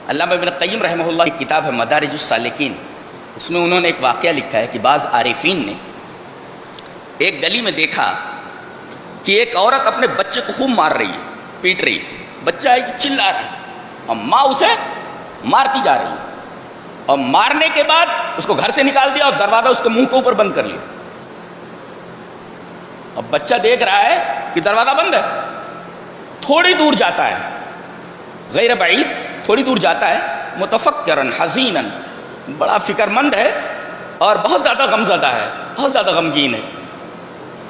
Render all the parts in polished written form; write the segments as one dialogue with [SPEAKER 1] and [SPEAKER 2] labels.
[SPEAKER 1] علامہ ابن قیم رحمہ اللہ کی کتاب ہے مدارج السالکین، اس میں انہوں نے ایک واقعہ لکھا ہے کہ بعض عارفین نے ایک گلی میں دیکھا کہ ایک عورت اپنے بچے کو خوب مار رہی ہے، پیٹ رہی ہے، بچہ ہے کہ چلا رہا ہے اور ماں اسے مارتی جا رہی ہے، اور مارنے کے بعد اس کو گھر سے نکال دیا اور دروازہ اس کے منہ کے اوپر بند کر لیا۔ اب بچہ دیکھ رہا ہے کہ دروازہ بند ہے، تھوڑی دور جاتا ہے، غیر بعید تھوڑی دور جاتا ہے، متفکرن حزینن، بڑا فکر مند ہے اور بہت زیادہ غمزدہ ہے، بہت زیادہ غمگین ہے۔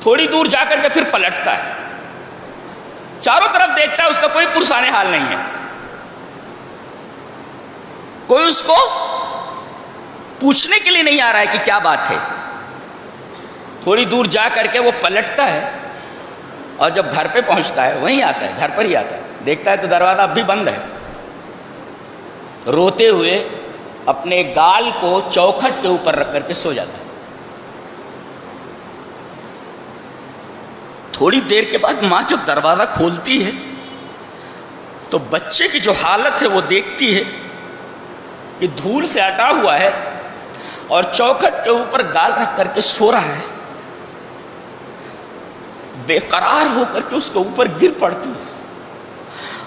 [SPEAKER 1] تھوڑی دور جا کر کے پھر پلٹتا ہے، چاروں طرف دیکھتا ہے، اس کا کوئی پرسان حال نہیں ہے، کوئی اس کو پوچھنے کے لیے نہیں آ رہا ہے کہ کیا بات ہے۔ تھوڑی دور جا کر کے وہ پلٹتا ہے اور جب گھر پہ پہنچتا ہے وہیں آتا ہے، گھر پر ہی آتا ہے، دیکھتا ہے تو دروازہ اب بھی بند ہے۔ روتے ہوئے اپنے گال کو چوکھٹ کے اوپر رکھ کر کے سو جاتا ہے۔ تھوڑی دیر کے بعد ماں جب دروازہ کھولتی ہے تو بچے کی جو حالت ہے وہ دیکھتی ہے کہ دھول سے اٹا ہوا ہے اور چوکھٹ کے اوپر گال رکھ کر کے سو رہا ہے، بے قرار ہو کر کے اس کے اوپر گر پڑتی ہے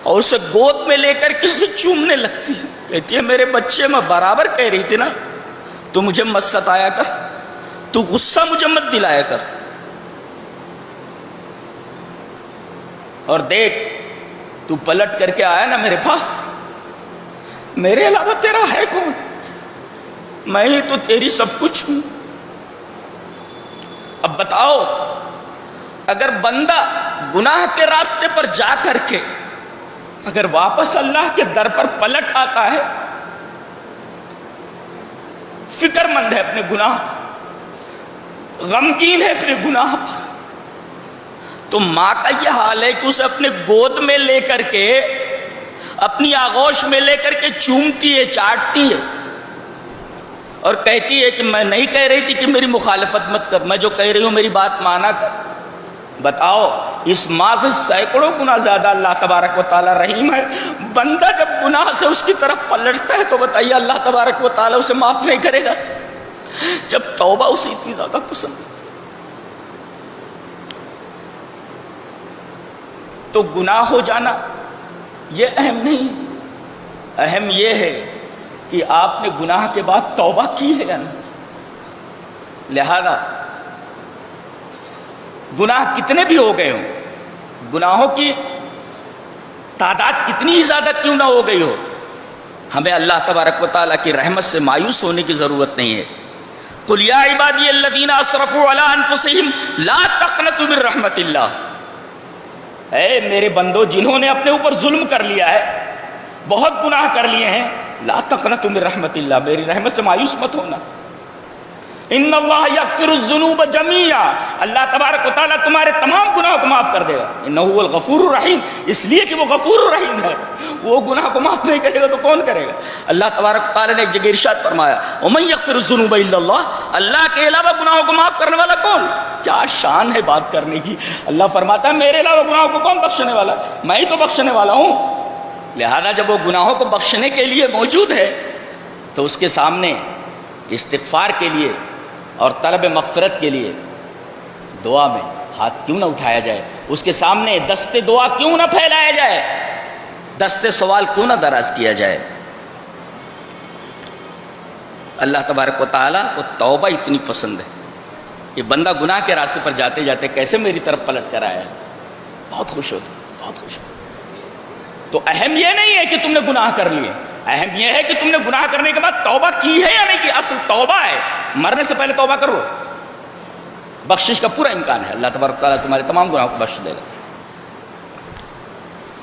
[SPEAKER 1] اور اسے گود میں لے کر کے اسے چومنے لگتی ہے، کہتی ہے میرے بچے، میں برابر کہہ رہی تھی نا تو مجھے مت ستایا کر، تو غصہ مجھے مت دلایا کر، اور دیکھ تو پلٹ کر کے آیا نا میرے پاس، میرے علاوہ تیرا ہے کون؟ میں ہی تو تیری سب کچھ ہوں۔ اب بتاؤ، اگر بندہ گناہ کے راستے پر جا کر کے اگر واپس اللہ کے در پر پلٹ آتا ہے، فکر مند ہے اپنے گناہ پر، غمگین ہے اپنے گناہ پر، تو ماں کا یہ حال ہے کہ اسے اپنے گود میں لے کر کے، اپنی آغوش میں لے کر کے چومتی ہے، چاٹتی ہے اور کہتی ہے کہ میں نہیں کہہ رہی تھی کہ میری مخالفت مت کر، میں جو کہہ رہی ہوں میری بات مانا کر۔ بتاؤ، اس ماں سے سینکڑوں گنا زیادہ اللہ تبارک و تعالی رحیم ہے۔ بندہ جب گناہ سے اس کی طرف پلٹتا ہے تو بتائیے اللہ تبارک و تعالی اسے معاف نہیں کرے گا؟ جب توبہ اسے اتنی زیادہ پسند ہے تو گناہ ہو جانا یہ اہم نہیں، اہم یہ ہے کہ آپ نے گناہ کے بعد توبہ کی ہے یا نہیں۔ لہذا گناہ کتنے بھی ہو گئے ہوں، گناہوں کی تعداد کتنی ہی زیادہ کیوں نہ ہو گئی ہو، ہمیں اللہ تبارک و تعالیٰ کی رحمت سے مایوس ہونے کی ضرورت نہیں ہے۔ قل یا عبادی الذین اسرفوا علی انفسہم لا تقنطوا من رحمت اللہ، اے میرے بندو جنہوں نے اپنے اوپر ظلم کر لیا ہے، بہت گناہ کر لیے ہیں، لا تقنطوا من رحمت اللہ، میری رحمت سے مایوس مت ہونا۔ ان اللہ یغفر الذنوب جميعا، اللہ تبارک و تعالیٰ تمہارے تمام گناہوں کو معاف کر دے گا۔ انہ هو الغفور الرحیم، اس لیے کہ وہ غفور الرحیم ہے، وہ گناہ کو معاف نہیں کرے گا تو کون کرے گا؟ اللہ تبارک و تعالیٰ نے ایک جگہ ارشاد فرمایا ومن یغفر الذنوب الا اللہ، اللہ کے علاوہ گناہوں کو معاف کرنے والا کون؟ کیا شان ہے بات کرنے کی! اللہ فرماتا ہے میرے علاوہ گناہوں کو کون بخشنے والا؟ میں ہی تو بخشنے والا ہوں۔ لہذا جب وہ گناہوں کو بخشنے کے لیے موجود ہے تو اس کے سامنے استغفار کے لیے اور طلب مغفرت کے لیے دعا میں ہاتھ کیوں نہ اٹھایا جائے، اس کے سامنے دست دعا کیوں نہ پھیلایا جائے، دست سوال کیوں نہ دراز کیا جائے۔ اللہ تبارک و تعالیٰ کو توبہ اتنی پسند ہے کہ بندہ گناہ کے راستے پر جاتے جاتے کیسے میری طرف پلٹ کر آیا ہے، بہت خوش ہوتا، بہت خوش ہوتا۔ تو اہم یہ نہیں ہے کہ تم نے گناہ کر لیے، اہم یہ ہے کہ تم نے گناہ کرنے کے بعد توبہ کی ہے یا نہیں کی۔ اصل توبہ ہے، مرنے سے پہلے توبہ کرو، بخشش کا پورا امکان ہے، اللہ تبارک و تعالیٰ تمہارے تمام گناہوں کو بخش دے گا۔